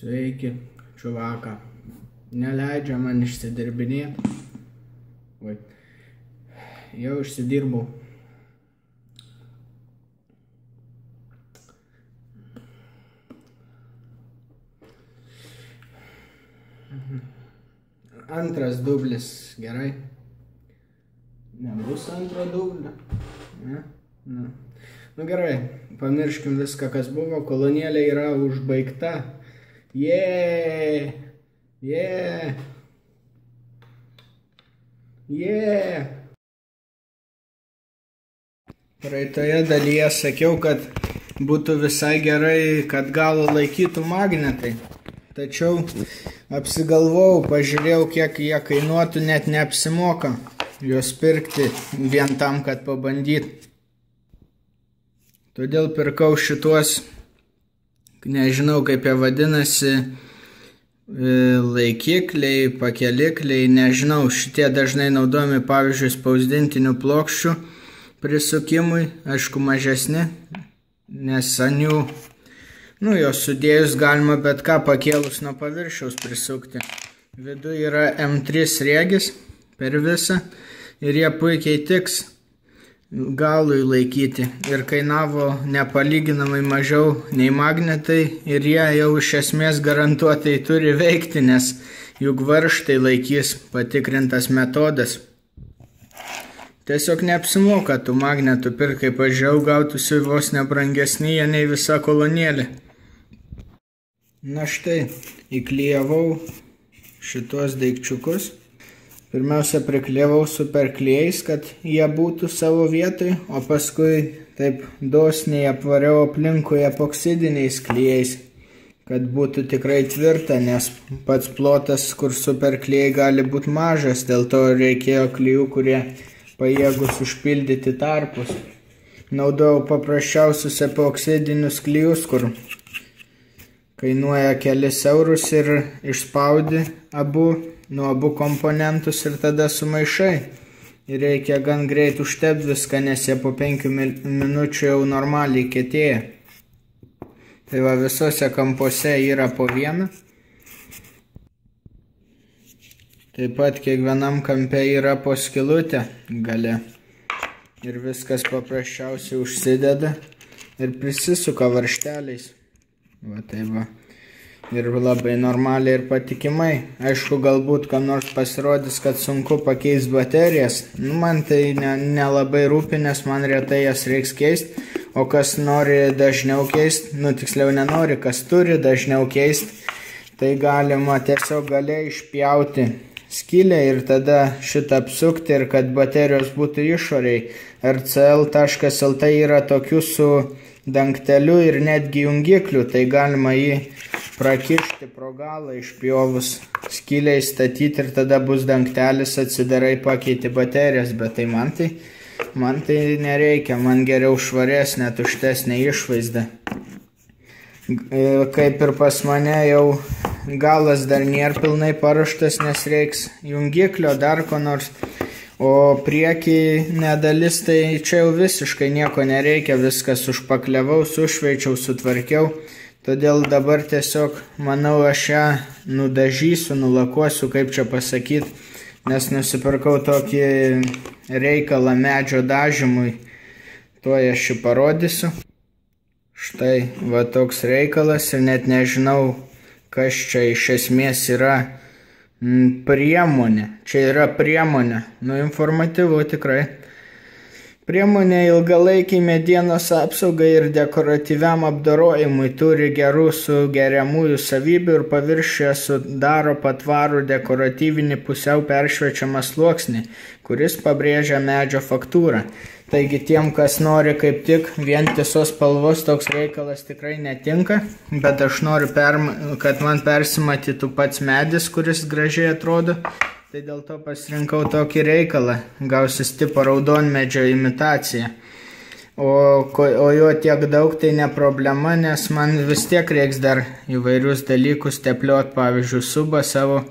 Sveiki, čuvaka. Neleidžia man išsidirbinėti. Oi. Jau išsidirbau. Antras dublis, gerai. Nebus antro dublio. Ne? Nu gerai, pamirškim viską, kas buvo. Kolonėlė yra užbaigta. Jee! Praeitoje dalyje sakiau, kad būtų visai gerai, kad galą laikytų magnetai. Tačiau apsigalvojau, pažiūrėjau, kiek jie kainuotų, net neapsimoka juos pirkti vien tam, kad pabandyt. Todėl pirkau šituos, nežinau kaip jie vadinasi, laikikliai, pakelikliai, nežinau, šitie dažnai naudojami, pavyzdžiui, spausdintinių plokščių prisukimui, aišku mažesni, nes ant jų, jos sudėjus galima bet ką pakėlus nuo paviršiaus prisukti. Viduje yra M3 sriegis per visą ir jie puikiai tiks galui laikyti ir kainavo nepalyginamai mažiau nei magnetai ir jie jau iš esmės garantuotai turi veikti, nes juk varžtai laikys, patikrintas metodas. Tiesiog neapsimoka tų magnetų pirkti, kaip pažiūrėjau, gautųsi vos nebrangesni jie nei visa kolonėlė. Na štai, įklijavau šitos daikčiukus. Pirmiausia, priklijavau superklijais, kad jie būtų savo vietoj, o paskui taip dosniai apvariau aplinkui epoksidiniais klijais, kad būtų tikrai tvirta, nes pats plotas, kur superklijai gali būti mažas, dėl to reikėjo klijų, kurie pajėgus užpildyti tarpus. Naudojau paprasčiausius epoksidinius klijus, kur kainuoja kelis eurus ir išspaudi nuo abu komponentus ir tada sumaišai. Ir reikia gan greit užtepti viską, nes jie po 5 minučių jau normaliai kietėja. Tai va, visose kampuose yra po vieną. Taip pat kiekvienam kampe yra po skylutę gale. Ir viskas paprasčiausiai užsideda ir prisisuka varžteliais. Va tai va. Ir labai normaliai ir patikimai. Aišku, galbūt kam nors pasirodys, kad sunku pakeisti baterijas. Man tai nelabai rūpi, nes man retai jas reiks keisti. O kas nori dažniau keisti, tiksliau nenori, kas turi dažniau keisti, tai galima tiesiog gale išpjauti skylę ir tada šitą apsukti ir kad baterijos būtų išoriai. RCL.LT yra tokių su dangteliu ir netgi jungikliu, tai galima jį prakišti pro galą, išpjovus skylę įstatyti ir tada bus dangtelis, atsidarai, pakeiti baterijas, bet tai man tai nereikia, man geriau švaresnė, tuštesnė išvaizda. Kaip ir pas mane jau galas dar nėra pilnai paruoštas, nes reiks jungiklio, dar ko nors. O priekį nedalis, tai čia jau visiškai nieko nereikia, viskas užpakliavau, sušveičiau, sutvarkiau. Todėl dabar tiesiog, manau, aš ją nudažysiu, nulakuosiu, kaip čia pasakyti, nes nusipirkau tokį reikalą medžio dažymui. Tuoj aš jį parodysiu. Štai, va toks reikalas ir net nežinau, kas čia iš esmės yra. Priemonė. Čia yra priemonė. Informatyvu tikrai. Priemonė ilgalaikiai medienos apsaugai ir dekoratyviam apdorojimui, turi gerų sugeriamųjų savybių ir paviršiuje sudaro patvarų dekoratyvinį pusiau peršviečiamą sluoksnį, kuris pabrėžia medžio faktūrą. Taigi tiem, kas nori kaip tik vientisos spalvos, toks reikalas tikrai netinka, bet aš noriu, kad man persimatytų pats medis, kuris gražiai atrodo, tai dėl to pasirinkau tokį reikalą, gausis tipo raudonmedžio imitacija. O jo tiek daug tai ne problema, nes man vis tiek reiks dar įvairius dalykus tepliot, pavyzdžiui, subą savo,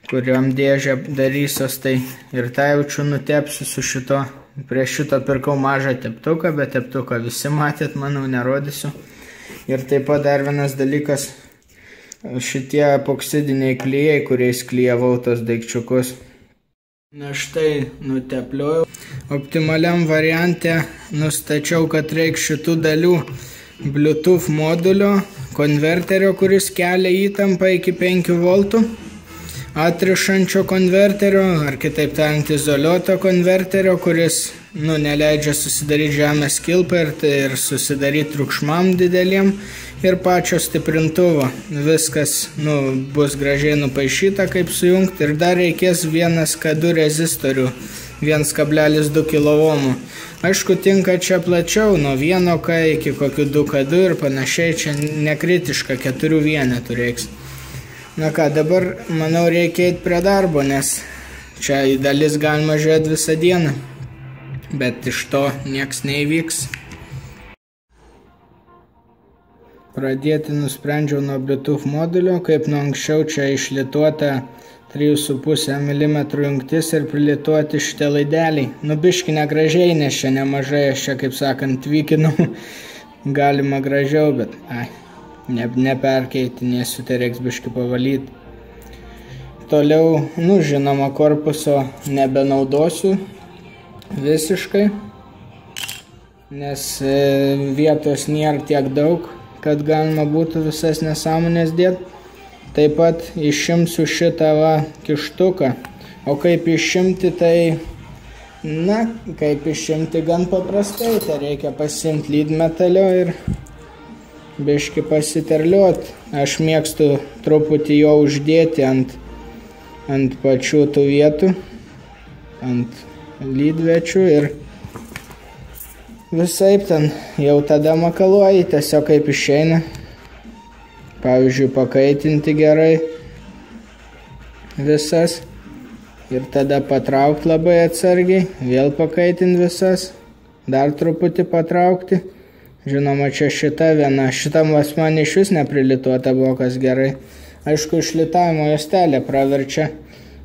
kuriam dėžę darysios, tai ir tą jaučiu nutepsiu su šito. Prie šito pirkau mažą teptuką, bet teptuką visi matėt, manau, nerodysiu. Ir taip pat dar vienas dalykas, šitie epoksidiniai klijai, kuriais klijavau tos daikčiukus. Na štai nutepliojau. Optimaliam variante nustačiau, kad reikia šitų dalių Bluetooth modulio, konverterio, kuris kelia įtampą iki 5 V, atrišančio konverterio, ar kitaip tariant izoliuoto konverterio, kuris neleidžia susidaryti žemės kilpą ir susidaryti triukšmam dideliem, ir pačio stiprintuvo. Viskas bus gražiai nupaišyta, kaip sujungti, ir dar reikės 1K2 rezistorių, 1,2 kV. Aišku, tinka čia plačiau, nuo 1K iki kokių 2K2 ir panašiai, čia nekritiška, 4 vienetų reiks. Na ką, dabar, manau, reikia eiti prie darbo, nes čia į dalis galima žiūrėti visą dieną, bet iš to nieks neįvyks. Pradėti nusprendžiau nuo Bluetooth modulio, kaip nuo anksčiau čia išlituota 3,5 mm jungtis ir prilituoti šitie laideliai. Biški negražiai, nes čia nemažai, aš čia, kaip sakant, vykinau. Galima gražiau, bet neperkeitinėsiu, tai reiks biški pavalyti. Toliau, žinoma, korpuso nebenaudosiu visiškai, nes vietos nėra tiek daug, kad galima būtų visas nesąmonės dėti. Taip pat išimsiu šitą kištuką. O kaip išimti, tai, kaip išimti gan paprastai. Tai reikia pasiimti lydmetalio ir biški pasiterliuoti. Aš mėgstu truputį jo uždėti ant pačių tų vietų, ant lydvečių ir visaip ten jau tada makaluoji, tiesiog kaip išeina. Pavyzdžiui, pakaitinti gerai visas ir tada patraukti labai atsargiai, vėl pakaitinti visas, dar truputį patraukti. Žinoma, čia šita viena, šitam man iš vis neprilituota buvo, kas gerai. Aišku, išlitavimo juostelė praverčia,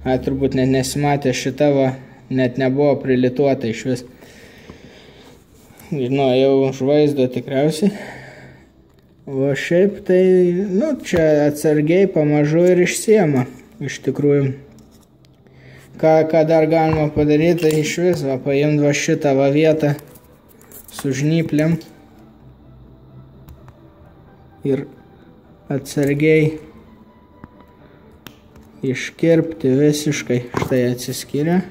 turbūt net nesimatė, šita net nebuvo prilituota iš vis. Jau už vaizdo tikriausiai. O šiaip tai, čia atsargiai pamažu ir išsiema, iš tikrųjų. Ką dar galima padaryti, tai iš vis, paimti šitą vietą su žnyplėm ir atsargiai iškirpti visiškai. Štai atsiskiria.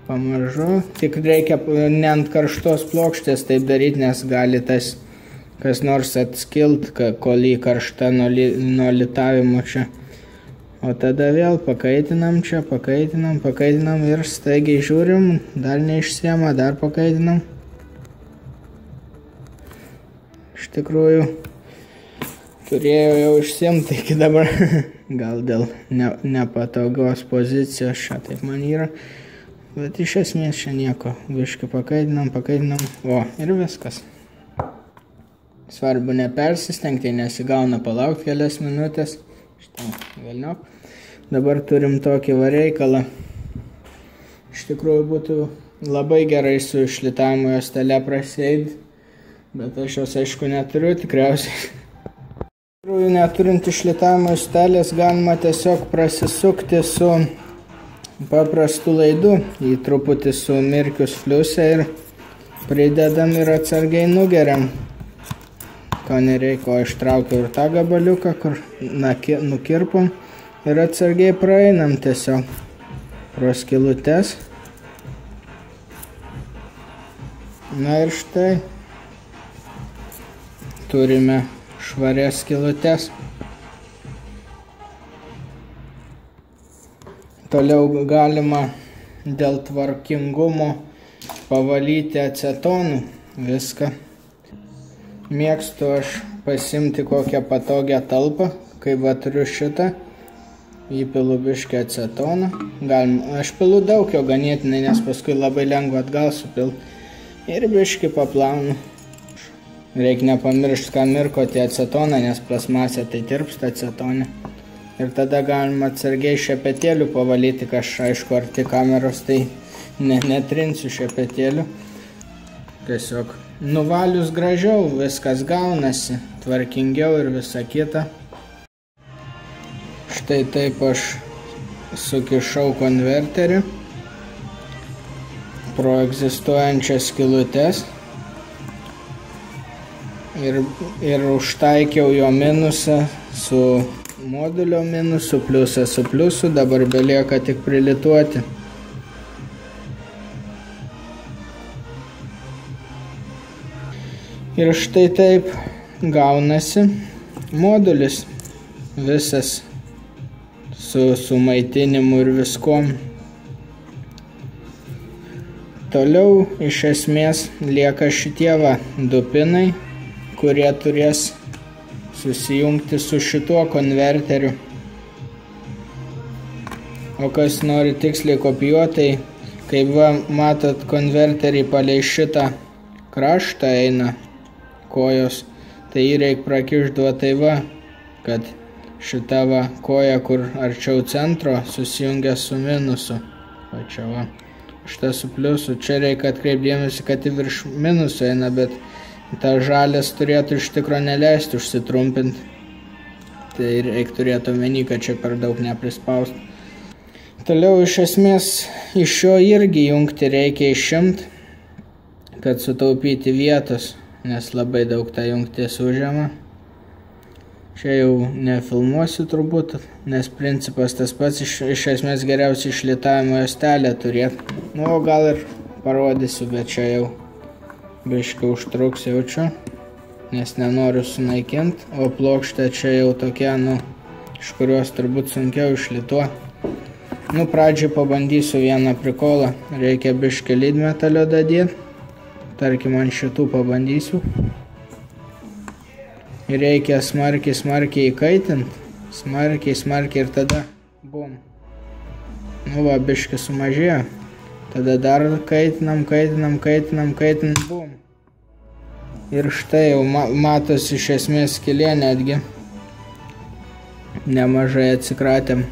Pamažu, tik reikia ne ant karštos plokštės taip daryti, nes gali tas kas nors atskilt, kol į karštą nuo litavimo čia. O tada vėl pakaitinam čia, pakaitinam ir staigiai žiūrim, dar neišsiema, dar pakaitinam. Iš tikrųjų, turėjau jau išsiimti iki dabar, gal dėl nepatogios pozicijos, čia taip man yra. Bet iš esmės čia nieko, biškai pakaitinam, ir viskas. Svarbu nepersistengti, nesigauna palaukti kelias minutės. Štai, velniop. Dabar turim tokį reikalą. Iš tikrųjų būtų labai gerai su išlitavimo juostele prasieiti, bet aš jos aišku neturiu tikriausiai. Iš tikrųjų, neturint išlitavimo juostelės galima tiesiog prasisukti su paprastu laidu, į truputį sumirkius fliusę ir pridedam ir atsargiai nugeriam. Ko nereikia, ištraukiau ir tą gabaliuką, kur nukirpom ir atsargiai praeinam tiesiog pro skylutes. Na ir štai turime švarias skylutes. Toliau galima dėl tvarkingumo pavalyti acetonu viską. Mėgstu aš pasimti kokią patogią talpą, kai turiu šitą, įpilu biškį acetoną. Aš pilu daug jo ganėtinai, nes paskui labai lengva atgal supil. Ir biškį paplaunu. Reikia nepamiršti, ką mirkoti acetoną, nes plasmasė tai tirpsta acetonė. Ir tada galima atsargiai šepetėlių pavalyti, aš aišku arti kameros, tai netrinsiu šepetėlių. Tiesiog nuvalius gražiau, viskas gaunasi, tvarkingiau ir visa kita. štai taip aš sukišau konverterį pro egzistuojančias skylutes ir užtaikiau jo minusą su modulio minusu, pliusą su pliusu, dabar belieka tik prilituoti. Ir štai taip gaunasi modulis visas su maitinimu ir viskom. Toliau iš esmės lieka šitie du pinai, kurie turės susijungti su šituo konverteriu. O kas nori tiksliai kopijuoti, kaip matot, konverterį palei šitą kraštą eina kojos, tai jį reikia prakišti kad šita koja, kur arčiau centro, susijungia su minusu. O čia šitą su pliusu. Čia reikia atkreipdėmėsi, kad į virš minuso eina, bet ta žalės turėtų iš tikro neleisti užsitrumpinti. Tai reikia turėti omeny, kad čia per daug neprispausti. Toliau iš esmės iš šio irgi jungti reikia išimti, kad sutaupyti vietos, nes labai daug ta jungtis užima. Čia jau nefilmuosiu turbūt, nes principas tas pats, iš esmės geriausiai išlitavimo juostelę turėti. O gal ir parodysiu, bet čia jau biškai užtruks jaučiu, nes nenoriu sunaikinti, o plokštė čia jau tokia, iš kurios turbūt sunkiau išlituoti. Pradžiai pabandysiu vieną prikolą, reikia biškai lydmetalio dadėti, tarkim ant šitų pabandysiu. Reikia smarkiai įkaitinti, smarkiai ir tada bum. Biškai sumažėjo. Tada dar kaitinam, bum. Ir štai jau matosi iš esmės skylė netgi. Nemažai atsikratėm.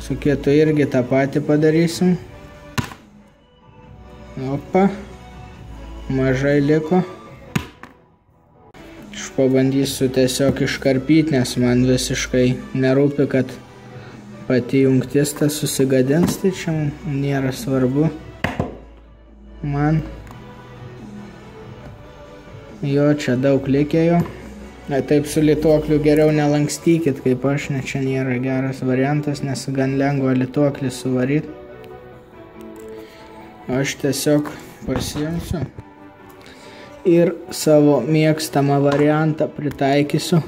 Su kitu irgi tą patį padarysim. Opa. Mažai liko. Aš pabandysiu tiesiog iškarpyti, nes man visiškai nerūpi, kad pati jungtis tas susigadins, tai čia nėra svarbu. Man jo čia daug likė jo. Taip su lituokliu geriau nelankstykit, kaip aš, nes čia nėra geras variantas, nes gan lengva lituoklį suvaryti. Aš tiesiog pasiimsiu ir savo mėgstamą variantą pritaikysiu.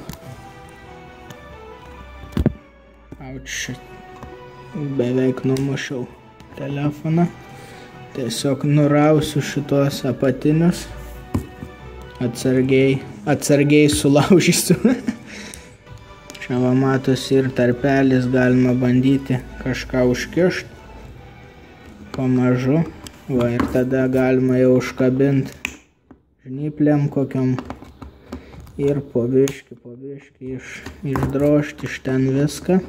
Auč, beveik numušiau telefoną. Tiesiog nurausiu šitos apatinius. Atsargiai sulaužysiu. Čia matosi ir tarpelis, galima bandyti kažką užkišti. Pamažu. Ir tada galima jau užkabinti žnyplėm kokiam. Ir po biškį išdrožti iš ten viską.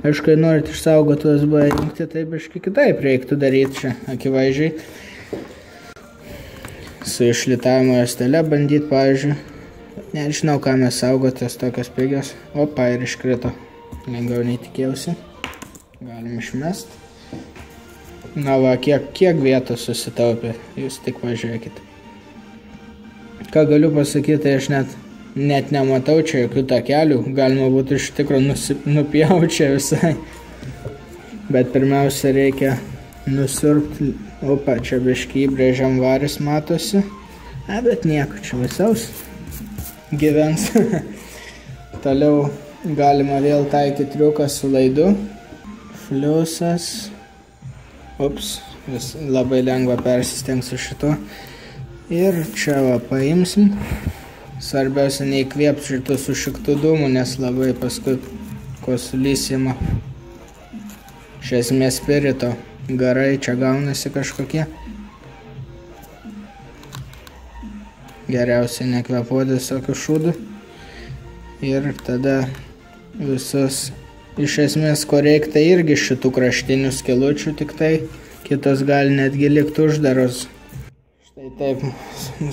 Aišku, kai norit išsaugoti USB jungtį, tai biškį kitaip reiktų daryti čia, akivaizdžiai. Su išlitavimo juostele bandyti, pavyzdžiui. Nežinau, ką mes saugotas tokios pigios. Opa, ir iškrito. Lengviau nei tikėjausi. Galim išmesti. Kiek vietos susitaupė. Jūs tik važiuokit. Ką galiu pasakyti, tai aš net nematau čia jokių takelių. Galima būtų iš tikro nupjauti čia visai. Bet pirmiausia reikia nusiurbti. Opa, čia biškį įbrėžiam varis matosi. Bet nieko, čia visaus gyvens. Toliau galima vėl taikyti triuką su laidu. Fliusas. Ups, labai lengva persistengsiu šito. Ir čia paimsim. Svarbiausia neįkvėpti šitų sušiktų dūmų, nes labai paskui kosulys ima. Iš esmės spirito garai čia gaunasi kažkokie. Geriausiai nekvepuoti visokių šūdų. Ir tada visus, iš esmės, ko reikia irgi šitų kraštinių skylučių, tik tai kitos gali netgi likti uždaros. Štai taip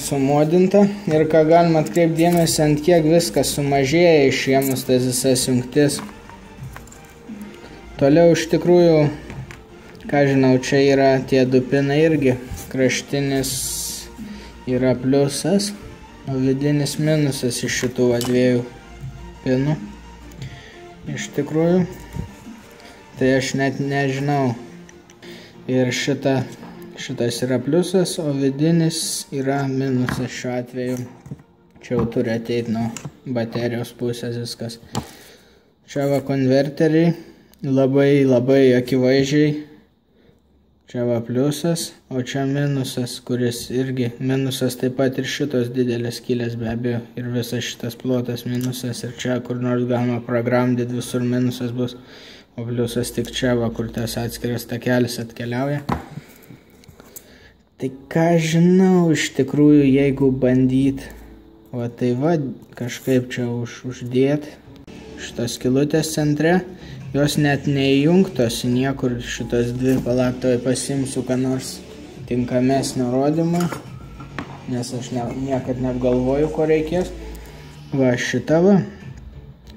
sumodinta. Ir ką galima atkreipti dėmesį, ant kiek viskas sumažėja išėmus tas visas jungtis. Toliau iš tikrųjų, ką žinau, čia yra tie du pinai irgi. Kraštinis yra pliusas, o vidinis minusas iš šitų dviejų pinų. Iš tikrųjų, tai aš net nežinau. Ir šitas yra pliusas, o vidinis yra minusas šiuo atveju. Čia jau turi ateiti nuo baterijos pusės viskas. Čia va konverteriai, labai akivaizdžiai. Čia va pliusas, o čia minusas, kuris irgi minusas taip pat ir šitos didelės skylės be abejo. Ir visas šitas plotas minusas ir čia kur nors galima programdyti visur minusas bus. O pliusas tik čia va, kur tas atskiras takelis atkeliauja. Tai ką žinau iš tikrųjų, jeigu bandyt, va tai va, kažkaip čia uždėti šitos skylutės centre, jos net neįjungtos niekur šitos dvi, palaktoj pasimsiu ką nors tinkamesnio rodymą, nes aš niekad neapgalvoju, ko reikės. Va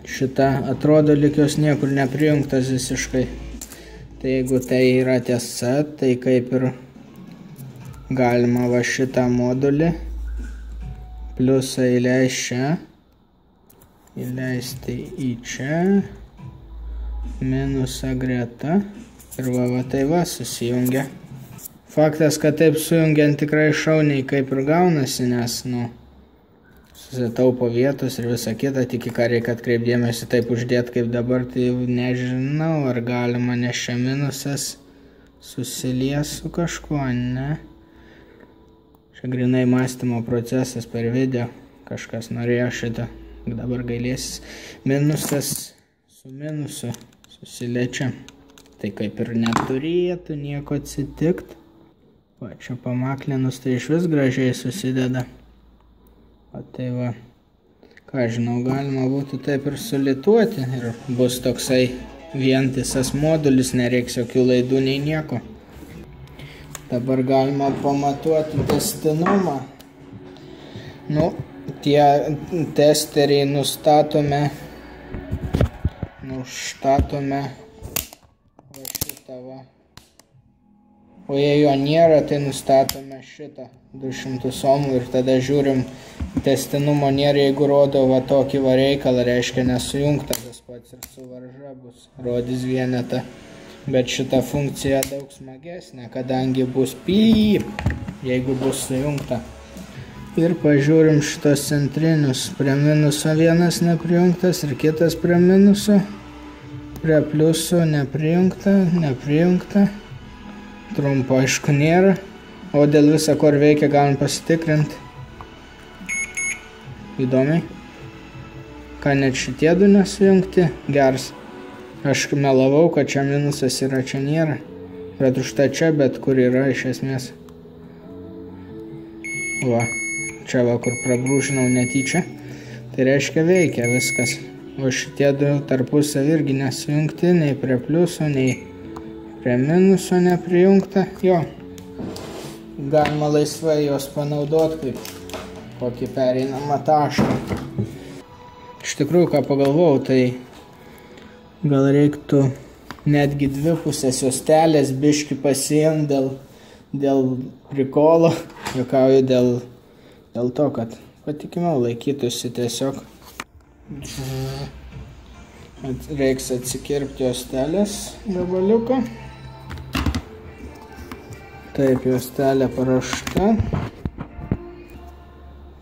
šita atrodo lyg jos niekur neprijungtas visiškai. Tai jeigu tai yra tiesa, tai kaip ir galima va šitą modulį pliusą įleisti čia, įleisti į čia, minusą greta ir va tai va susijungia. Faktas, kad taip sujungiant tikrai šauniai kaip ir gaunasi, nes susitaupo vietos ir visa kita, tik į ką reikia atkreipdėmėsi taip uždėti kaip dabar, tai nežinau ar galima, nes čia minusas susilies su kažkuo, ne? Čia grinai mąstymo procesas per video, kažkas norėjo šitą, dabar gailėsis. Minusas su minusu susiliečia, tai kaip ir neturėtų nieko atsitikti. Va, čia pamaklinus tai iš vis gražiai susideda. O tai va, ką žinau, galima būtų taip ir sulituoti ir bus toksai vientisas modulis, nereiks jokių laidų nei nieko. Dabar galima pamatuoti testinumą. Tie testeriai nustatome va šitą va. O jei jo nėra, tai nustatome šitą 200 ohmų ir tada žiūrim, testinumo nėra, jeigu rodo va tokį va reikalą, reiškia nesujungta, tas pats ir su varža bus, rodys vienetą. Bet šita funkcija daug smagesnė, kadangi bus pyp, jeigu bus sujungta. Ir pažiūrim šitos centrinius, prie minuso vienas neprijungtas ir kitas prie minuso, prie pliuso neprijungta. Trumpo aišku nėra, o dėl viso ko veikia galim pasitikrinti. Įdomiai. Ką net šitie du nesujungti, geras. Aš melavau, kad čia minusas yra, čia nėra. Bet už tą čia, bet kur yra iš esmės. Va, čia va, kur prabrūžinau netyčia. Tai reiškia veikia viskas. O šitie du tarpusavy irgi nesujungti, nei prie pliuso, nei prie minuso neprijungta. Jo, galima laisvai jos panaudoti kaip kokį pereinamą tašką. Iš tikrųjų, ką pagalvojau, tai gal reiktų netgi dvipusės juostelės biškį pasiimti dėl prikolo. Juokauju dėl to, kad patikimiau laikytųsi tiesiog. Reiks atsikirpti juostelės gabaliuką. Taip, juostelė parašta.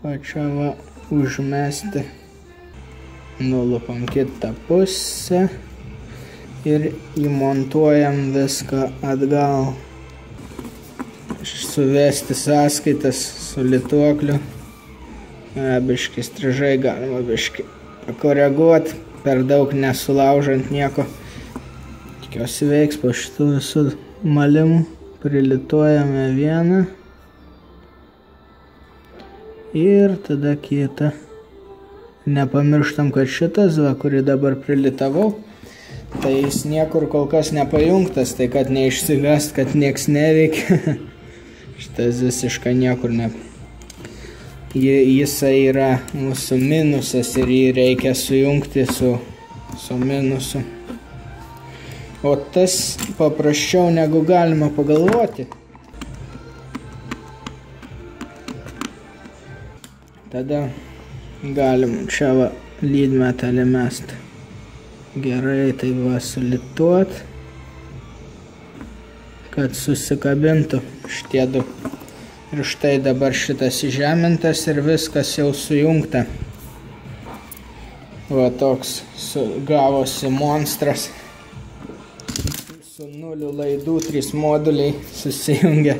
O čia va užmesti. Nulupam kitą pusę. Ir įmontuojam viską atgal. Suvesti sąskaitas su lituokliu. Biškį strižai galima biškį pakoreguoti, per daug nesulaužant nieko. Tikiuosi veiks po šitų visų malimų. Prilituojame vieną ir tada kitą. Nepamirštam, kad šitas, kurį dabar prilitavau, tai jis niekur kol kas nepajungtas, tai kad neišsigast, kad nieks neveikia. Šitas visiškai niekur ne. Jisai yra mūsų minusas ir jį reikia sujungti su minusu. O tas paprasčiau negu galima pagalvoti. Tada galim čia va lydmetalį mest. Gerai tai va sulituot, kad susikabintų šitie du. Ir štai dabar šitas įžemintas ir viskas jau sujungta. Va toks gavosi monstras. Su 0 laidų 3 moduliai susijungia.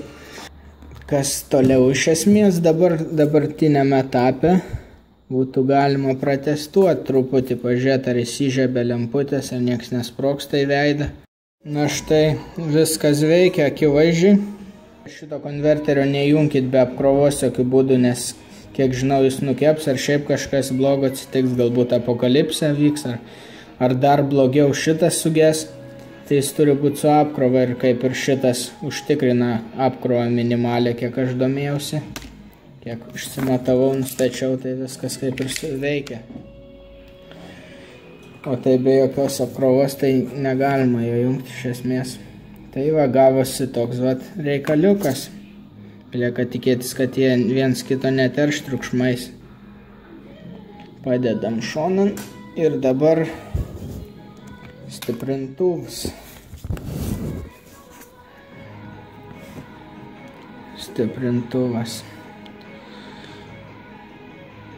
Kas toliau? Iš esmės dabartiniame etape būtų galima pratestuoti truputį, pažiūrėti, ar įsižiebia lemputės, ar nieks nesprogsta į veidą. Na štai, viskas veikia akivaizdžiai. Šito konverterio nejunkit be apkrovos jokių būdų, nes kiek žinau jis nukeps, ar šiaip kažkas blogo atsitiks, galbūt apokalipsė vyks, ar dar blogiau šitas suges. Tai jis turi būti su apkrova ir kaip ir šitas užtikrina apkrovą minimalę, kiek aš domėjausi. Kiek užsimatavau, nustačiau, tai viskas kaip ir veikia. O tai be jokios apkrovos, tai negalima jo jungti iš esmės. Tai va gavosi toks vat reikaliukas. Lieka tikėtis, kad jie viens kito neterš triukšmais. Padedam šonan ir dabar stiprintuvas. Stiprintuvas.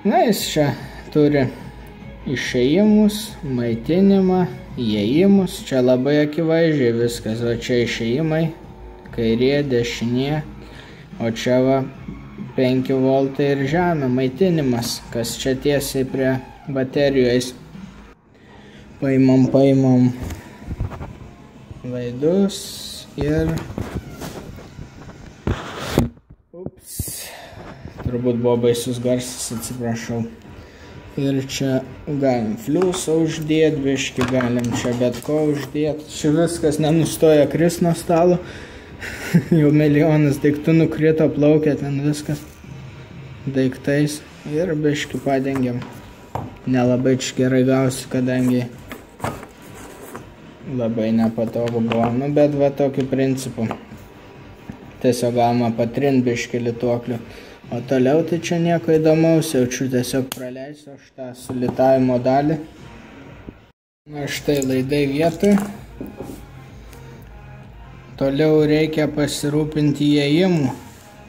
Na, jis čia turi išėjimus, maitinimą, įėjimus. Čia labai akivaizdžiai viskas. O čia išėjimai, kairė, dešinė. O čia va 5 voltai ir žemė, maitinimas, kas čia tiesiai prie baterijos. Paimam laidus ir... Ups. Turbūt buvo baisus garsas, atsiprašau. Ir čia galim fliusą uždėti, biškį galim čia bet ko uždėti. Čia viskas nenustoja krist nuo stalo. Jau milijonas daiktų nukrito, plaukia ten viskas daiktais. Ir biškį padengiam. Nelabai čia gerai gausi, kadangi labai nepatogu buvo. Nu, bet va tokiu principu. Tiesiog galima patrinti biškį lituokliu. O toliau tai čia nieko įdomaus, jaučiu tiesiog praleisiu aš tą sulitavimo dalį. Na štai laidai vietoj. Toliau reikia pasirūpinti įėjimų,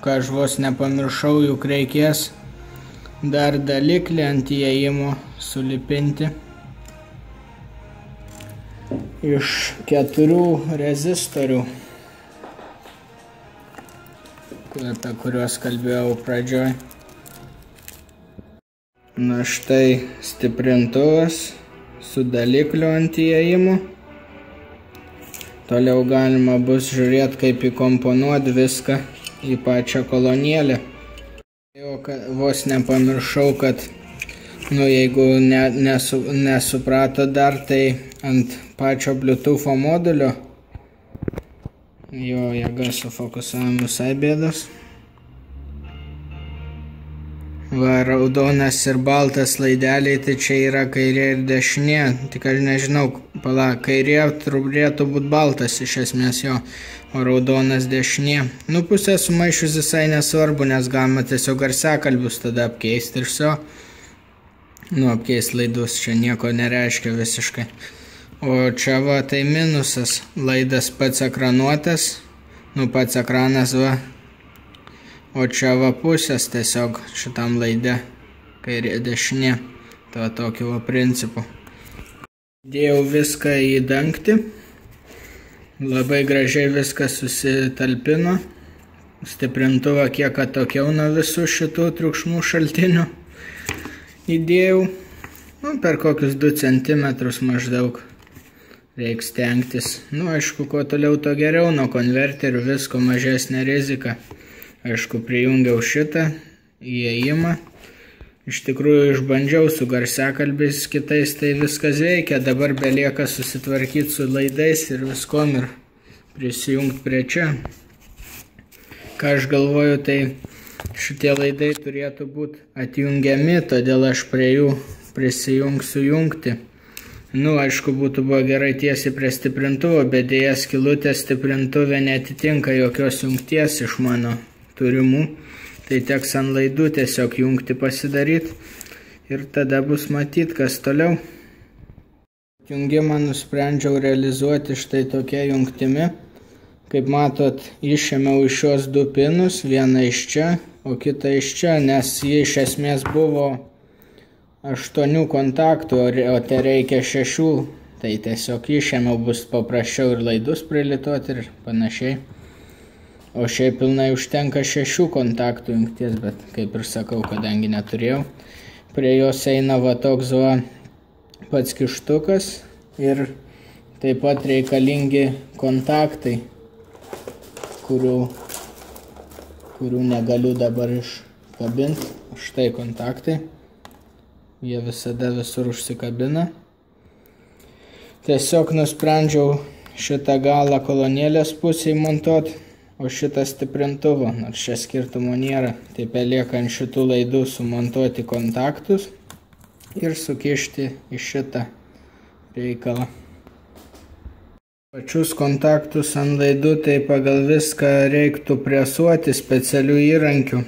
ką aš vos nepamiršau, juk reikės dar daliklį ant įėjimo sulipinti. Iš 4 rezistorių, apie kuriuos kalbėjau pradžioj. Na štai stiprintuvas su dalikliu ant įėjimo. Toliau galima bus žiūrėti, kaip įkomponuoti viską į pačią kolonėlę. Jau vos nepamiršau, kad jeigu nesuprato dar, tai ant pačio Bluetooth modulio, jo jėga su fokusavimu visai bėdos. Va, raudonas ir baltas laideliai, tai čia yra kairė ir dešinė. Tik aš nežinau, kairė turėtų būti baltas iš esmės jo, o raudonas dešinė. Nu, pusę sumaišius visai nesvarbu, nes galima tiesiog garsiakalbius tada apkeisti ir viso. Nu, apkeisti laidus, čia nieko nereiškia visiškai. O čia va, tai minusas. Laidas pats ekranuotas, nu pats ekranas va. O čia va pusės tiesiog šitam laide, kairė dešinė, to tokiu va principu. Dėjau viską į dangtį, labai gražiai viskas susitalpino, stiprintuvą kiek atokiau nuo visų šitų triukšmų šaltinių įdėjau, nu, per kokius 2 cm maždaug. Reiks stengtis. Nu, aišku, kuo toliau to geriau, nuo konverterių visko mažesnė rizika. Aišku, prijungiau šitą įėjimą. Iš tikrųjų, išbandžiau su garsiakalbiais kitais, tai viskas veikia. Dabar belieka susitvarkyti su laidais ir viskom ir prisijungti prie čia. Ką aš galvoju, tai šitie laidai turėtų būti atjungiami, todėl aš prie jų prisijungsiu jungti. Aišku, būtų buvo gerai tiesiai prie stiprintuvo, bet dėja skylutė stiprintuvė netitinka jokios jungties iš mano turimų. Tai teks ant laidų tiesiog jungti pasidaryti ir tada bus matyti, kas toliau. Jungimą nusprendžiau realizuoti štai tokia jungtimi. Kaip matot, išėmiau iš šios 2 pinus, vieną iš čia, o kitą iš čia, nes jie iš esmės buvo 8 kontaktų, o te reikia 6, tai tiesiog išėmiau, bus paprasčiau ir laidus prilituoti ir panašiai. O šiaip pilnai užtenka 6 kontaktų jungties, bet kaip ir sakau, kadangi neturėjau. Prie jos eina va toks pats kištukas ir taip pat reikalingi kontaktai, kurių negaliu dabar iškabinti. Štai kontaktai. Jie visada visur užsikabina. Tiesiog nusprendžiau šitą galą kolonėlės pusėje montuoti, o šitą stiprintuvo, nors čia skirtumo nėra. Taip lieka ant šitų laidų sumontuoti kontaktus ir sukišti į šitą reikalą. Pačius kontaktus ant laidų tai pagal viską reiktų presuoti specialių įrankių.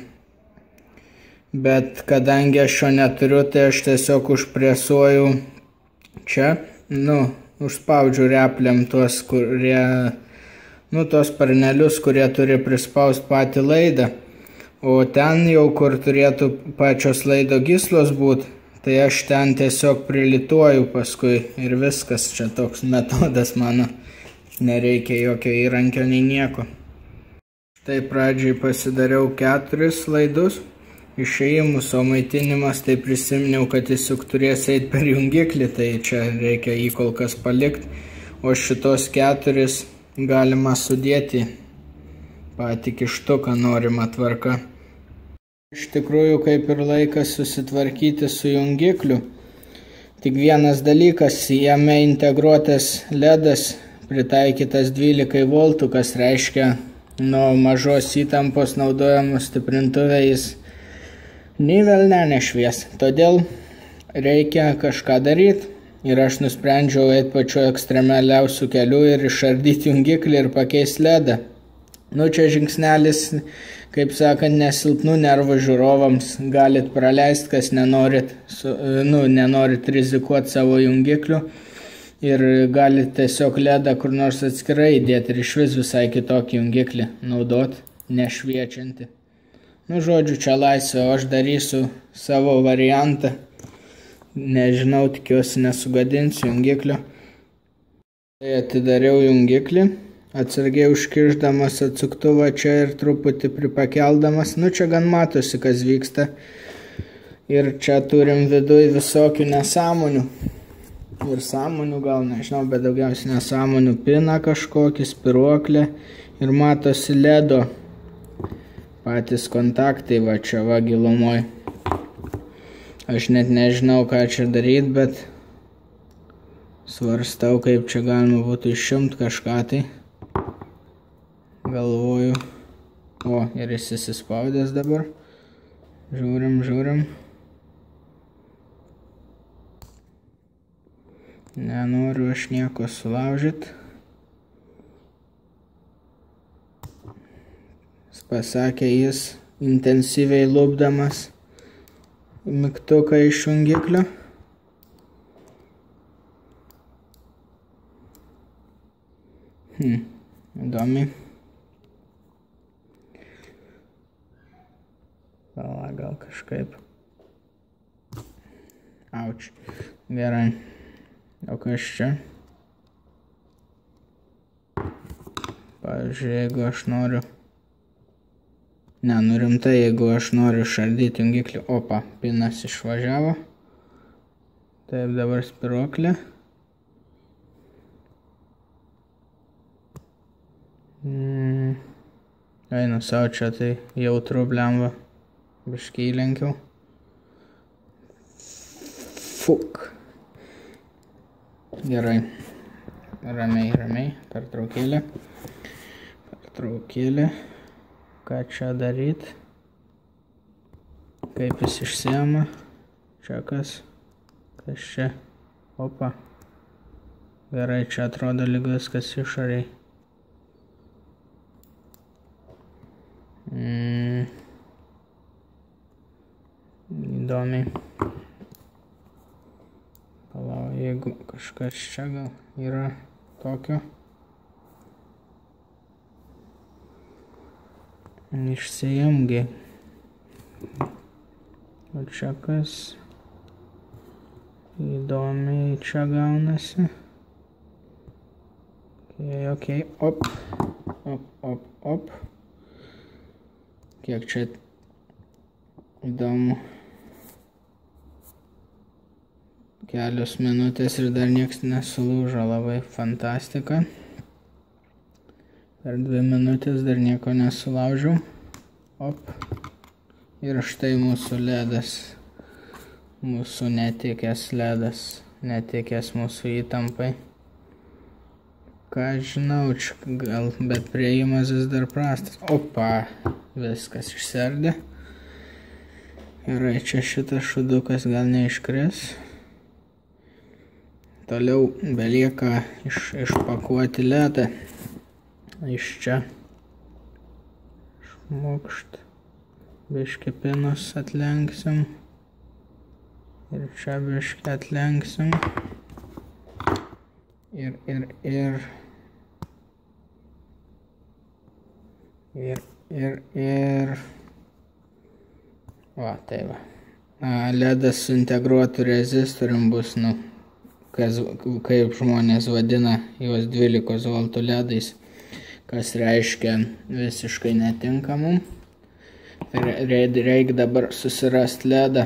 Bet kadangi aš šio neturiu, tai aš tiesiog užpresuoju čia, užspaudžiu repliam tuos, tuos parnelius, kurie turi prispausti patį laidą. O ten jau, kur turėtų pačios laido gyslos būti, tai aš ten tiesiog prilituoju paskui ir viskas. Čia toks metodas mano. Nereikia jokio įrankio nei nieko. Štai pradžiai pasidariau 4 laidus išėjimus, o maitinimas tai prisiminiau, kad jis juk turės eiti per jungiklį, tai čia reikia jį kol kas palikti, o šitos 4 galima sudėti patį kištuką norimą tvarką. Iš tikrųjų, kaip ir laikas susitvarkyti su jungikliu. Tik vienas dalykas, jame integruotas ledas pritaikytas 12 voltų, kas reiškia nuo mažos įtampos naudojamos stiprintuvė jis nei velnio nešvies. Todėl reikia kažką daryti ir aš nusprendžiau eiti pačiu ekstremaliausiu keliu ir išardyti jungiklį ir pakeisti ledą. Čia žingsnelis, kaip sakant, nesilpnų nervų žiūrovams galit praleisti, kas nenorit rizikuoti savo jungikliu. Ir galite tiesiog ledą kur nors atskirai įdėti ir iš vis visai kitokį jungiklį naudoti, nešviečiantį. Žodžiu, čia laisvė, o aš darysiu savo variantą. Nežinau, tikiuosi nesugadinsiu jungiklio. Tai atidariau jungiklį, atsargiai užkišdamas atsuktuvą čia ir truputį pripakeldamas. Čia gan matosi, kas vyksta. Ir čia turim viduj visokių nesąmonių. Ir sąmonių gal, nežinau, bet daugiausiai nesąmonių. Pina kažkokį, spiruoklę ir matosi ledo patys kontaktai va čia va gilumoj. Aš net nežinau, ką čia daryti, bet svarstau, kaip čia galima būtų išimti kažką tai. Galvoju. O, ir jis įsispaudęs dabar. Žiūrim. Nenoriu aš nieko sulaužyti. Pasakė jis, intensyviai lupdamas mygtuką iš jungiklio. Įdomiai. Gal kažkaip. Auč. Gerai. O kas čia? Pavyzdžiui, jeigu aš noriu... rimtai, jeigu aš noriu išardyti jungiklį... Opa, pinas išvažiavo. Taip, dabar spiruoklė. Einu savo čia, tai jautru blemba. Biškį įlenkiau. Fuk. Gerai. Ramiai. Pertraukėlė. Ką čia daryti? Kaip jis išsiema? Čia kas? Kas čia? Opa. Gerai, čia atrodo lyg viskas išoriai. Įdomiai. Palau, jeigu kažkas čia gal yra tokio. Išsijungi. O čia kas įdomiai čia gaunasi. Ok, op. Kiek čia įdomu. Kelios minutės ir dar nieks nesulūžo, labai fantastika. Per 2 minutės dar nieko nesulaužiau. Op. Ir štai mūsų ledas. Mūsų netikęs ledas. Netikęs mūsų įtampai. Ką žinau, čia gal, bet priėjimas vis dar prastas. Opa. Viskas išsiardė. Gerai, čia šitas šudukas gal neiškris. Toliau belieka išpakuoti ledą. Iš čia šmukšt. Biškį pinus atlenksim. Ir čia biškį atlenksim. Ir. O, tai va. Ledas su integruotu rezistorium bus, kaip žmonės vadina juos 12 voltų ledais, kas reiškia visiškai netinka mum. Reikia dabar susirasti ledą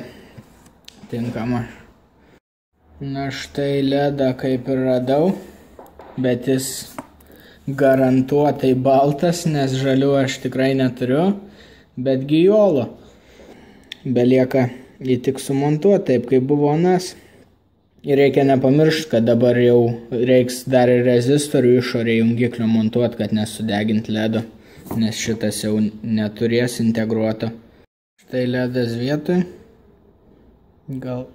tinkamą. Na štai ledą kaip ir radau, bet jis garantuotai baltas, nes žalių aš tikrai neturiu, bet gijolo. Belieka jį tik sumontuoti taip, kaip buvo anas. Ir reikia nepamiršti, kad dabar jau reiks dar ir rezistorių išorę jungiklio montuoti, kad nesudeginti ledo, nes šitas jau neturės integruoto. Štai ledas vietoj. Gal,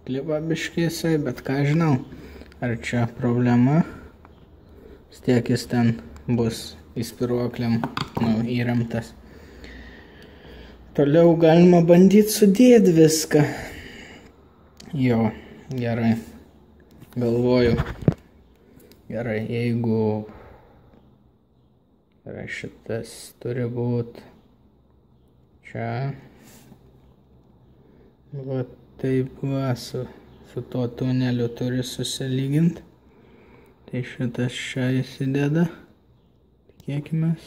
klipa biškėsai, bet ką žinau, ar čia problema. Stiek jis ten bus įspiruokliam įremtas. Toliau galima bandyti sudėti viską. Jo. Gerai, galvoju, gerai, jeigu šitas turi būti čia, va taip va, su tuo tuneliu turi susilyginti, tai šitas čia įsideda, tikėkimės,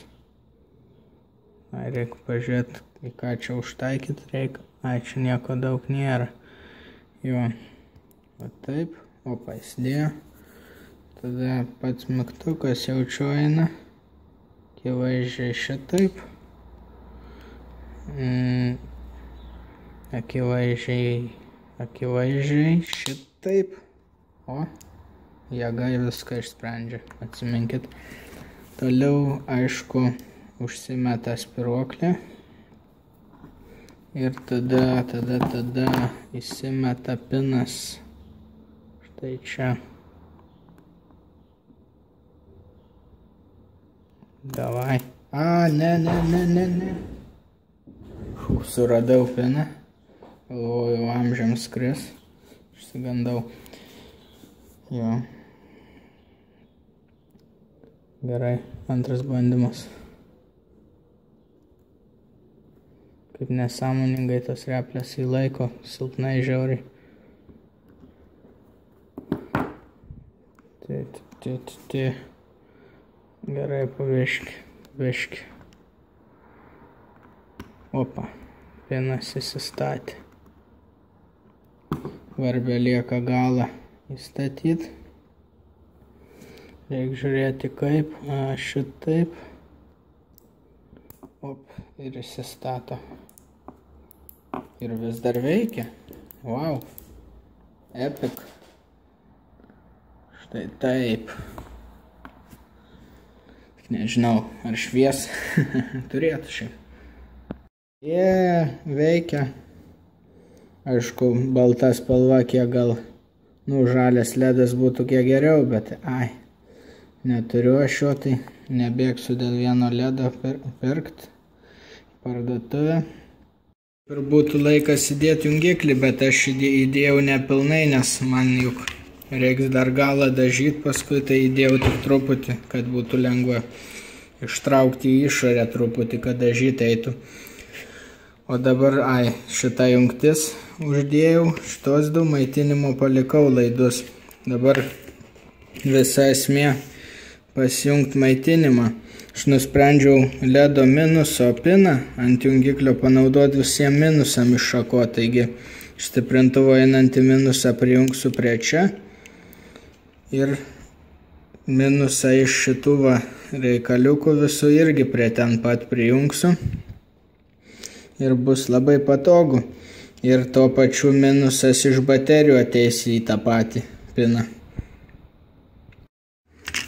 reikia pažiūrėti, į ką čia užtaikyti reikia, čia nieko daug nėra, jo. Va taip, opa, įsidėjo. Tada pats mygtukas jaučiu eina. Akivaizdžiai šitaip. Akivaizdžiai šitaip. O, jėga viską išsprendžia, atsiminkit. Toliau, aišku, užsimeta spiruoklė. Ir tada įsimeta pinas. Tai čia. Davai. Ne. Suradau piną. Galvojau, amžiams skris. Išsigandau. Jo. Gerai, antras bandymas. Kaip nesąmoningai tos replės įlaiko, silpnai žiauriai. Gerai, paviški. Opa, pinas įsistatė. Varbė lieka galą įstatyti. Reikia žiūrėti kaip, šitaip. Op, ir įsistato. Ir vis dar veikia. Wow, epic. Štai taip. Nežinau, ar švies. Turėtų šiaip. Veikia. Aišku, balta spalva kiek gal žalias ledas būtų kiek geriau, bet neturiu aš jo, tai nebėgsiu dėl vieno ledo pirkti parduotuvę. Ir būtų laikas įdėti jungiklį, bet aš įdėjau nepilnai, nes man juk reiks dar galą dažyti, paskui tai įdėjau tik truputį, kad būtų lengva ištraukti į išorę truputį, kad dažyti eitų. O dabar, šitą jungtis uždėjau, šitos du maitinimo palikau laidus. Dabar visa esmė pasijungti maitinimą. Aš nusprendžiau ledo minuso piną ant jungiklio panaudoti visiems minusam iššakoti, taigi stiprintuvo einantį minusą prijungsiu prie čia ir minusą iš šitų reikaliukų visų irgi prie ten pat prijungsiu. Ir bus labai patogu. Ir tuo pačiu minusas iš baterijų ateis į tą patį piną.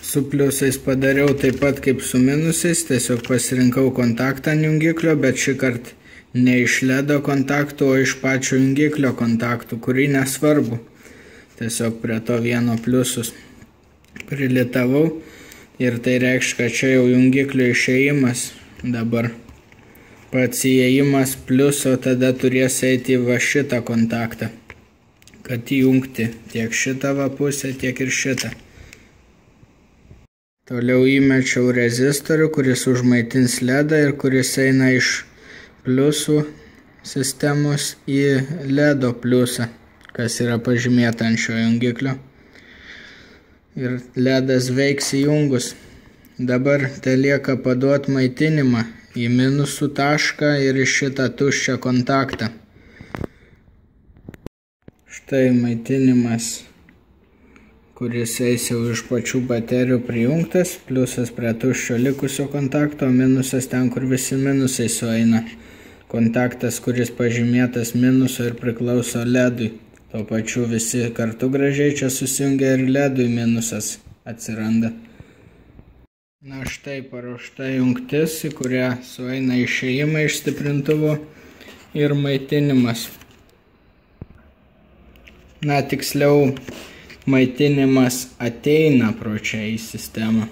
Su pliusais padariau taip pat kaip su minusais, tiesiog pasirinkau kontaktą ant jungiklio, bet šį kartą ne iš ledo kontaktų, o iš pačio jungiklio kontaktų, kurį nesvarbu. Tiesiog prie to vieno pliusus prilitavau ir tai reikš, kad čia jau jungiklio išėjimas dabar. Pats įėjimas pliuso tada turės eiti į šitą kontaktą, kad įjungti tiek šitą pusę, tiek ir šitą. Toliau įmečiau rezistorių, kuris užmaitins ledą ir kuris eina iš pliusų sistemos į ledo pliusą, kas yra pažymėta ant šio jungiklio. Ir ledas veiks įjungus. Dabar telieka paduoti maitinimą į minusų tašką ir į šitą tuščią kontaktą. Štai maitinimas, kuris eis jau iš pačių baterijų prijungtas, pliusas prie tuščio likusio kontakto, minusas ten, kur visi minusai sueina. Kontaktas, kuris pažymėtas minuso ir priklauso ledui. Tuo pačiu visi kartu gražiai čia susijungia ir ledui minusas atsiranda. Na štai paruošta jungtis, į kurią sueina išėjimai iš stiprintuvo ir maitinimas. Na tiksliau, maitinimas ateina pro čia į sistemą.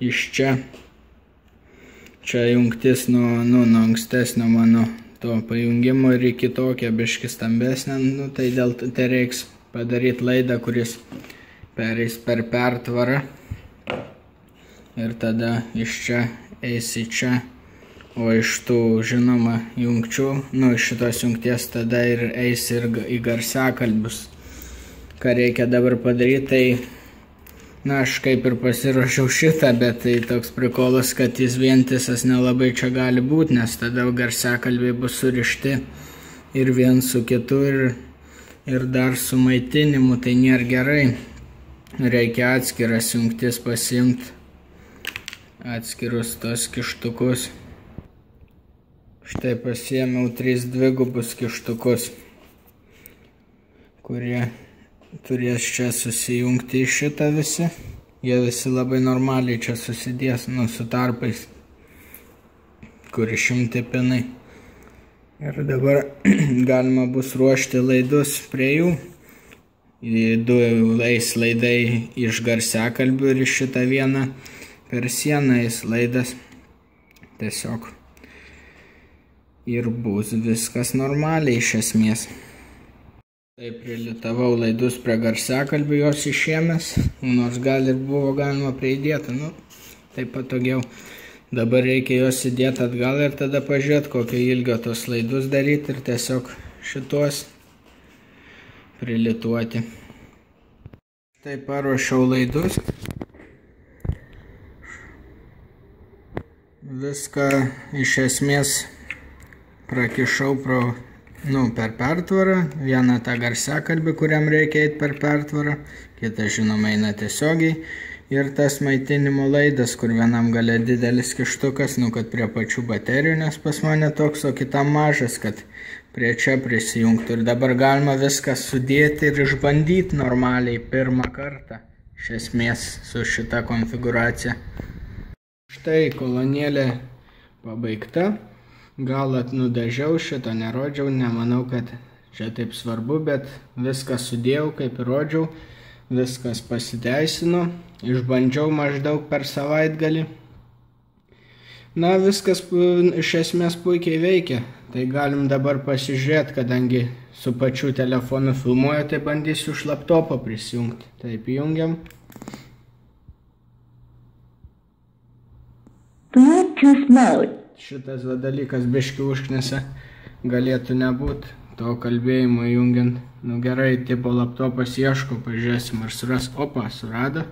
Iš čia. Čia jungtis nuo ankstesnio mano to pajungimo ir iki tokia biški stambesnė, tai dėl tai reiks padaryti laidą, kuris pereis per pertvarą. Ir tada iš čia eis į čia, o iš tų, žinoma, jungčių, iš šitos jungties tada ir eis ir į garsiakalbius. Ką reikia dabar padaryti, tai, aš kaip ir pasiruošiau šitą, bet tai toks prikolas, kad jis vientisas nelabai čia gali būti, nes tada garsiakalbiai bus surišti ir vien su kitu ir dar su maitinimu, tai nėra gerai. Reikia atskiras jungtis pasiimti. Atskirus tos kištukus. Štai pasiėmiau 3 dvigubus kištukus, kurie turės čia susijungti į šitą visi. Jie visi labai normaliai čia susidės, su tarpais, kur išimti pinai. Ir dabar galima bus ruošti laidus prie jų. Du eis laidai iš garsiakalbių ir iš šitą vieną. Per sieną eis laidas tiesiog ir bus viskas normaliai iš esmės. Taip prilitavau laidus prie garsiakalbių, jos išėmęs, nors gal ir buvo galima pridėti, taip patogiau. Dabar reikia jos įdėti atgal ir tada pažiūrėti, kokio ilgio tos laidus daryti ir tiesiog šitos prilituoti. Taip paruošiau laidus. Viską iš esmės prakišau per pertvarą. Vieną tą garsiakalbį, kuriam reikia eiti per pertvarą, kitą žinoma eina tiesiogiai. Ir tas maitinimo laidas, kur vienam gale didelis kištukas, kad prie pačių baterijų, nes pas mane toks, o kitam mažas, kad prie čia prisijungtų. Ir dabar galima viską sudėti ir išbandyti normaliai pirmą kartą, iš esmės su šita konfiguracija. Štai kolonėlė pabaigta, gal nudažiau, šito nerodžiau, nemanau, kad čia taip svarbu, bet viską sudėjau, kaip ir rodžiau, viskas pasiteisino, išbandžiau maždaug per savaitgalį. Na, viskas iš esmės puikiai veikia, tai galim dabar pasižiūrėti, kadangi su pačiu telefonu filmuoju, tai bandysiu iš laptopo prisijungti. Taip, įjungiam. Bluetooth mode. Šitas dalykas biški užknisa, galėtų nebūt to kalbėjimo įjungiant. Nu gerai, tipo laptopas ieško, pažiūrėsim ar suras. Opa, surado.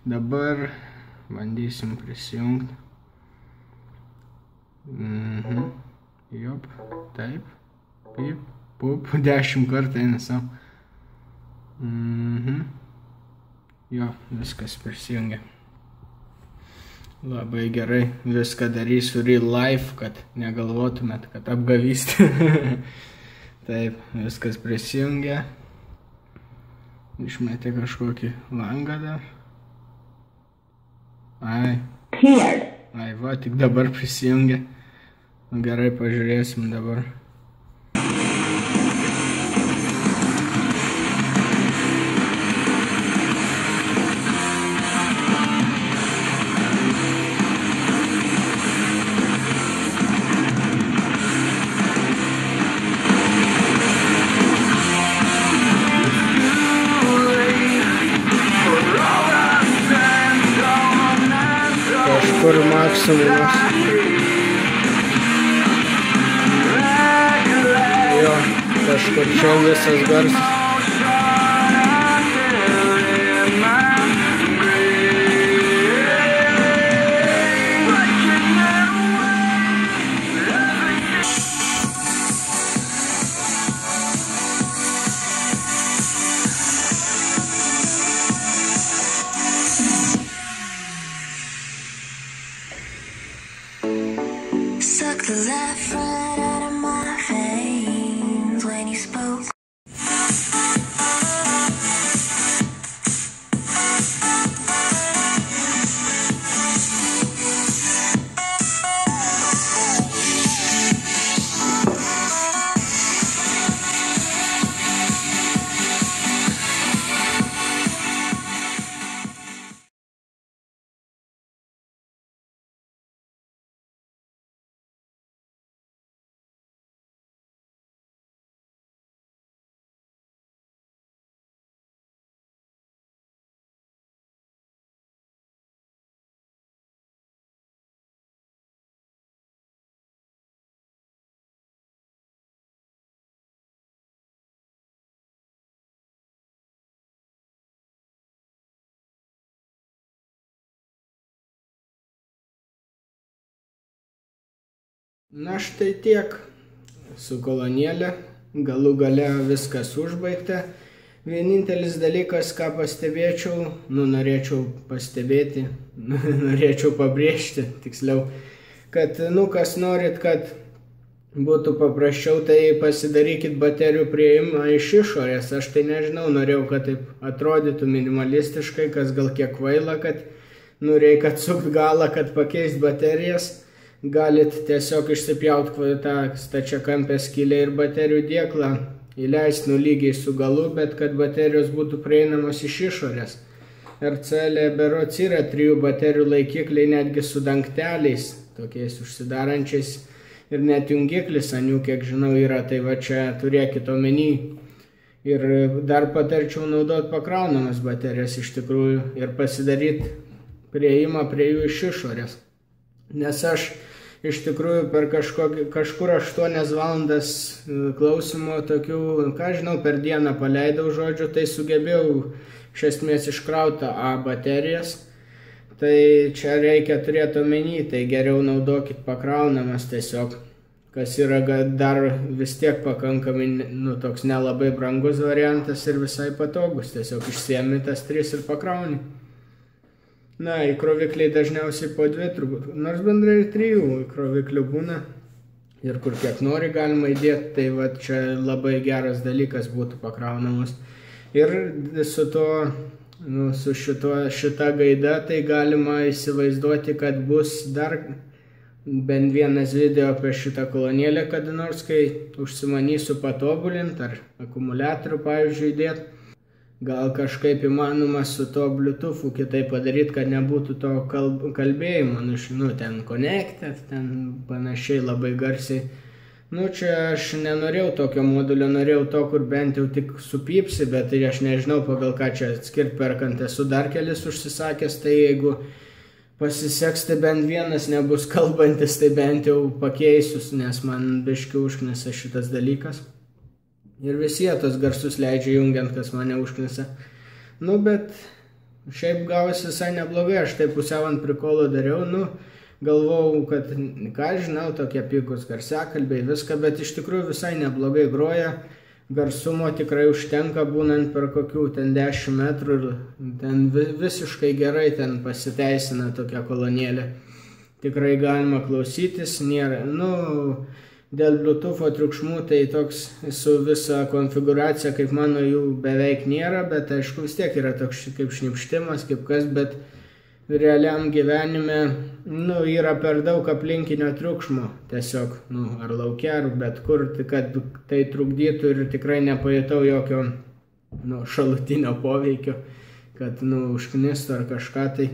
Dabar bandysim prisijungti. Jop, taip, pip, pup, 10 kartų eina savo. Jo, viskas prisijungia. Labai gerai, viską darysiu real life, kad negalvotumėt, kad apgavystė. Taip, viskas prisijungia. Išmetė kažkokį langą dar. Ai, va, tik dabar prisijungia. Gerai, pažiūrėsim dabar. Kažkur maksimumas. Jo, kažkur čia visas garsas. Suck the life right out of my veins when you spoke. Na štai tiek su kolonėlė, galų gale viskas užbaigta. Vienintelis dalykas, ką pastebėčiau, norėčiau pastebėti, norėčiau pabrėžti, tiksliau, kad, kas norit, kad būtų paprasčiau, tai pasidarykit baterijų priėjimą iš išorės. Aš tai nežinau, norėjau, kad taip atrodytų minimalistiškai, kas gal kiek kvaila, kad reikia atsukt galą, kad pakeist baterijas. Galit tiesiog išsipjauti tą stačiakampę skylę ir baterijų dėklą, įleisti lygiai su galu, bet kad baterijos būtų prieinamos iš išorės. RCL berods yra 3 baterijų laikikliai netgi su dangteliais, tokiais užsidarančiais, ir net jungiklis anių, kiek žinau, yra, tai va čia turėkit omeny. Ir dar patarčiau naudoti pakraunamas baterijas iš tikrųjų ir pasidaryti prieimą prie jų iš išorės. Nes aš iš tikrųjų per kažkur 8 valandas klausimo tokių, ką žinau, per dieną paleidau žodžiu, tai sugebėjau iš esmės iškrautą A baterijas. Tai čia reikia turėti omeny, tai geriau naudokit pakraunamas tiesiog, kas yra dar vis tiek pakankamai, toks nelabai brangus variantas ir visai patogus, tiesiog išsiemi tas 3 ir pakrauni. Na, įkrovikliai dažniausiai po 2 turbūt, nors bendrai 3 įkroviklių būna ir kur kiek nori galima įdėti, tai va čia labai geras dalykas būtų pakraunamas. Ir su šita gaida tai galima įsivaizduoti, kad bus dar bent vienas video apie šitą kolonėlę kada nors, kai užsimanysiu patobulinti ar akumuliatorių, pavyzdžiui, dėti. Gal kažkaip įmanoma su to Bluetoothu kitaip padaryti, kad nebūtų to kalbėjimo, ten connected, ten panašiai labai garsiai. Čia aš nenorėjau tokio modulio, norėjau to, kur bent jau tik supypsi, bet tai aš nežinau pagal ką čia atskirti perkant, esu dar kelis užsisakęs, tai jeigu pasiseks, tai bent vienas nebus kalbantis, tai bent jau pakeisius, nes man biški užknisa šitas dalykas. Ir visi tos garsus leidžia jungiant, kas mane užknisa. Bet šiaip gavosi visai neblogai, aš taip pusiau ant prikolo dariau, galvojau, kad, ką žinau, tokie pigus garsiakalbiai, viską, bet iš tikrųjų visai neblogai groja. Garsumo tikrai užtenka, būnant per kokių ten 10 metrų ir ten visiškai gerai ten pasiteisina tokia kolonėlė. Tikrai galima klausytis, nėra, dėl Bluetootho triukšmų tai toks su visa konfiguracija, kaip mano, jų beveik nėra, bet aišku vis tiek yra toks kaip šnipštimas, kaip kas, bet realiam gyvenime, yra per daug aplinkinio triukšmo, tiesiog, ar lauke, ar bet kur, kad tai trukdytų ir tikrai nepajutau jokio, šalutinio poveikio, kad, užknistų ar kažką tai.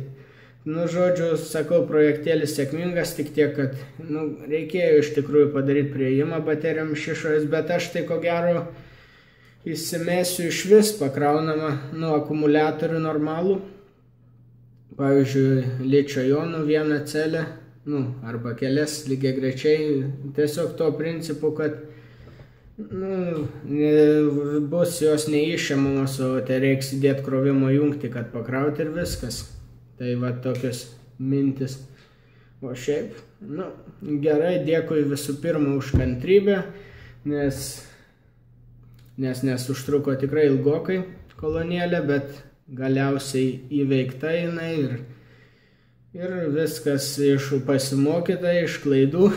Žodžiu, sakau, projektėlis sėkmingas, tik tiek, kad, reikėjo iš tikrųjų padaryti priėjimą baterijom iš išorės, bet aš tai ko gero įsimesiu iš vis pakraunamą, akumuliatorių normalų. Pavyzdžiui, ličio jonų vieną celę, arba kelias lygiai grečiai, tiesiog to principu, kad, bus jos neišėmamos, o tai reiks įdėti krovimo jungtį, kad pakrauti ir viskas. Tai va tokios mintis. O šiaip, gerai, dėkui visų pirma už kantrybę, nes užtruko tikrai ilgokai kolonėlė, bet galiausiai įveikta jinai ir viskas pasimokyta iš klaidų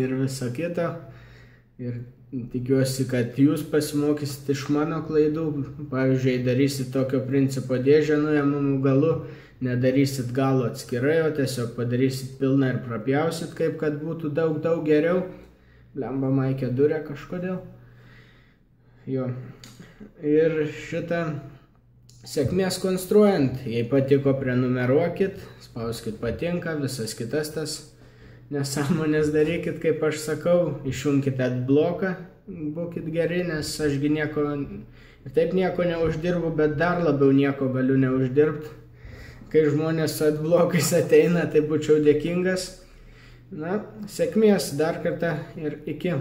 ir viso kito. Ir tikiuosi, kad jūs pasimokysit iš mano klaidų. Pavyzdžiui, darysit tokio principo dėžę nuėmamų galų, nedarysit galo atskirai, o tiesiog padarysit pilną ir prapjausit, kaip kad būtų daug geriau. Blemba Maikė durė kažkodėl. Jo. Ir šitą sėkmės konstruojant. Jei patiko, prenumeruokit, spauskit patinka, visas kitas tas nesąmonės darykit, kaip aš sakau, išjunkit adbloką, būkit geri, nes ašgi nieko, ir taip nieko neuždirbu, bet dar labiau nieko galiu neuždirbti. Kai žmonės su adblokais ateina, tai būčiau dėkingas. Sėkmės dar kartą ir iki.